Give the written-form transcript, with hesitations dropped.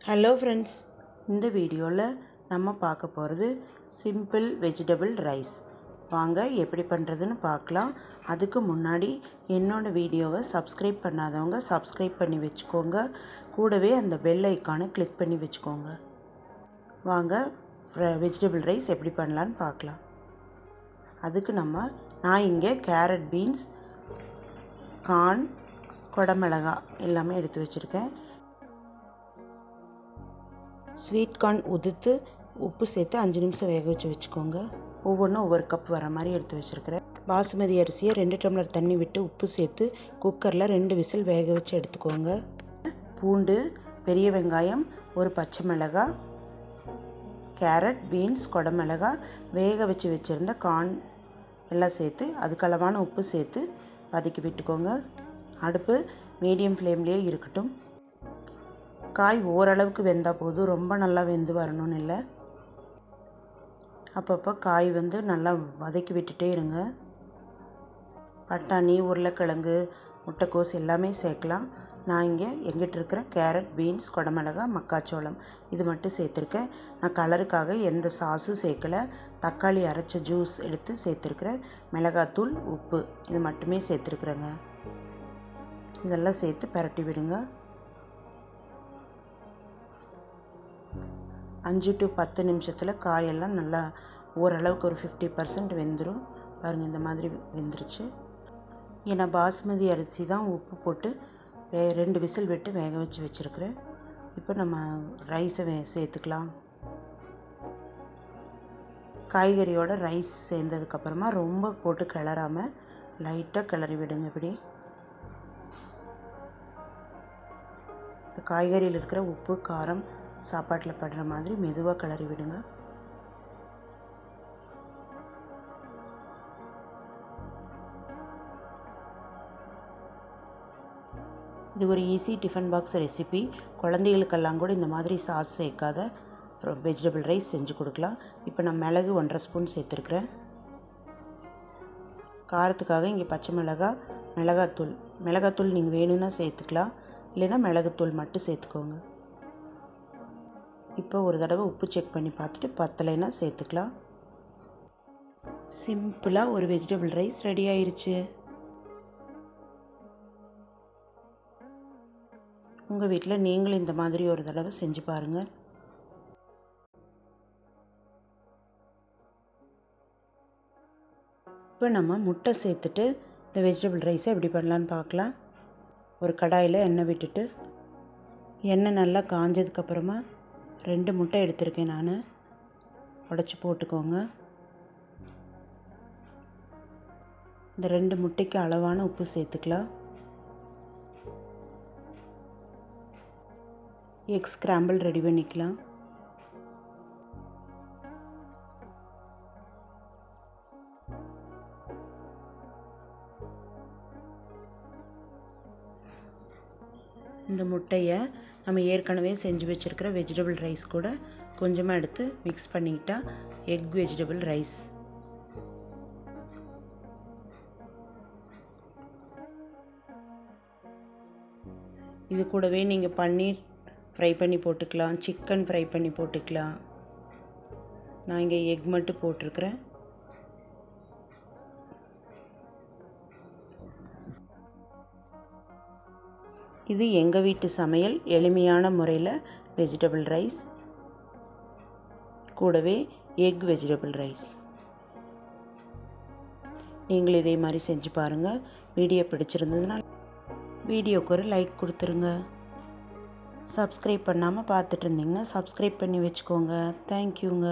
Hello friends, இந்த வீடியோவில் நம்ம பார்க்க போகிறது சிம்பிள் வெஜிடபிள் ரைஸ். வாங்க எப்படி பண்ணுறதுன்னு பார்க்கலாம். அதுக்கு முன்னாடி என்னோடய வீடியோவை சப்ஸ்கிரைப் பண்ணாதவங்க சப்ஸ்கிரைப் பண்ணி வச்சுக்கோங்க. கூடவே அந்த பெல் ஐக்கானை கிளிக் பண்ணி வச்சுக்கோங்க. வாங்க வெஜிடபிள் ரைஸ் எப்படி பண்ணலான்னு பார்க்கலாம். அதுக்கு நான் இங்கே கேரட், பீன்ஸ், கார்ன், குடமிளகாய் எல்லாமே எடுத்து வச்சுருக்கேன். ஸ்வீட் கார்ன் உதுத்து உப்பு சேர்த்து 5 நிமிஷம் வேக வச்சுக்கோங்க. ஒவ்வொன்றும் ஒவ்வொரு கப் வர மாதிரி எடுத்து வச்சுருக்கிறேன். பாசுமதி அரிசியை 2 டம்ளர் தண்ணி விட்டு உப்பு சேர்த்து குக்கரில் 2 விசில் வேக வச்சு எடுத்துக்கோங்க. பூண்டு, பெரிய வெங்காயம், ஒரு பச்சை மிளகாய், கேரட், பீன்ஸ், குடமிளகாய், வேக வச்சு வச்சுருந்த கார்ன் எல்லாம் சேர்த்து அதுக்களவான உப்பு சேர்த்து வதக்கி விட்டுக்கோங்க. அடுப்பு மீடியம் ஃப்ளேம்லேயே இருக்கட்டும். காய் ஓரளவுக்கு வெந்தால் போதும், ரொம்ப நல்லா வெந்து வரணும்னு இல்லை. அப்பப்போ காய் நல்லா வதக்கி விட்டுட்டே இருங்க. பட்டாணி, உருளைக்கிழங்கு, முட்டைக்கோஸ் எல்லாமே சேர்க்கலாம். நான் இங்கே எங்கிட்ட இருக்கிற கேரட், பீன்ஸ், குடமிளகாய், மக்காச்சோளம் இது மட்டும் சேர்த்துருக்கேன். நான் கலருக்காக எந்த சாஸும் சேர்க்கலை. தக்காளி அரைச்ச ஜூஸ் எடுத்து சேர்த்துருக்குறேன். மிளகாத்தூள், உப்பு இது மட்டுமே சேர்த்துருக்குறேங்க. இதெல்லாம் சேர்த்து பரட்டி விடுங்க. 5 to 10 நிமிஷத்தில் காயெல்லாம் நல்லா ஓரளவுக்கு ஒரு 50% வெந்துடும். பாருங்கள், இந்த மாதிரி வெந்துருச்சு. ஏன்னா பாசுமதி அரிசி தான் உப்பு போட்டு 2 விசில் விட்டு வேக வச்சு வச்சுருக்கிறேன். இப்போ நம்ம ரைஸை சேர்த்துக்கலாம். காய்கறியோட ரைஸ் சேர்ந்ததுக்கப்புறமா ரொம்ப போட்டு கிளறாமல் லைட்டாக கிளறி விடுங்க. இப்படி இந்த காய்கறியில் இருக்கிற உப்பு, காரம் சாப்பாட்டில் படுற மாதிரி மெதுவாக கிளறி விடுங்க. இது ஒரு ஈஸி டிஃபன் பாக்ஸ் ரெசிபி. குழந்தைகளுக்கெல்லாம் கூட இந்த மாதிரி சாஸ் சேர்க்காத வெஜிடபிள் ரைஸ் செஞ்சு கொடுக்கலாம். இப்போ நான் மிளகு 1.5 ஸ்பூன் சேர்த்துருக்குறேன். காரத்துக்காக இங்கே பச்சை மிளகாய், மிளகாத்தூள் நீங்கள் வேணும்னா சேர்த்துக்கலாம், இல்லைன்னா மிளகுத்தூள் மட்டும் சேர்த்துக்கோங்க. இப்போ ஒரு தடவை உப்பு செக் பண்ணி பார்த்துட்டு பத்தலைன்னா சேர்த்துக்கலாம். சிம்பிளாக ஒரு வெஜிடபிள் ரைஸ் ரெடி ஆயிடுச்சு. உங்கள் வீட்டில் நீங்களும் இந்த மாதிரி ஒரு தடவை செஞ்சு பாருங்கள். இப்போ நம்ம முட்டை சேர்த்துட்டு இந்த வெஜிடபிள் ரைஸை எப்படி பண்ணலான்னு பார்க்கலாம். ஒரு கடாயில் எண்ணெய் விட்டுட்டு எண்ணெய் நல்லா காஞ்சதுக்கப்புறமா 2 முட்டை எடுத்திருக்கேன். நான் உடச்சி போட்டுக்கோங்க. இந்த 2 முட்டைக்கு அளவான உப்பு சேர்த்துக்கலாம். எக் ஸ்க்ராம்பிள் ரெடி பண்ணிக்கலாம். இந்த முட்டையை நம்ம ஏற்கனவே செஞ்சு வச்சுருக்கிற வெஜிடபிள் ரைஸ் கூட கொஞ்சமாக எடுத்து மிக்ஸ் பண்ணிக்கிட்டா எக் வெஜிடபிள் ரைஸ். இது கூடவே நீங்கள் பன்னீர் ஃப்ரை பண்ணி போட்டுக்கலாம், சிக்கன் ஃப்ரை பண்ணி போட்டுக்கலாம். நான் இங்கே எக் மட்டும் போட்டிருக்கிறேன். இது எங்கள் வீட்டு சமையல், எளிமையான முறையில் வெஜிடபிள் ரைஸ், கூடவே எக் வெஜிடபிள் ரைஸ். நீங்கள் இதே மாதிரி செஞ்சு பாருங்கள். வீடியோ பிடிச்சிருந்ததுன்னா வீடியோக்கு ஒரு லைக் கொடுத்துருங்க. சப்ஸ்கிரைப் பண்ணாமல் பார்த்துட்டு இருந்தீங்கன்னா சப்ஸ்கிரைப் பண்ணி வச்சுக்கோங்க. தேங்க்யூங்க.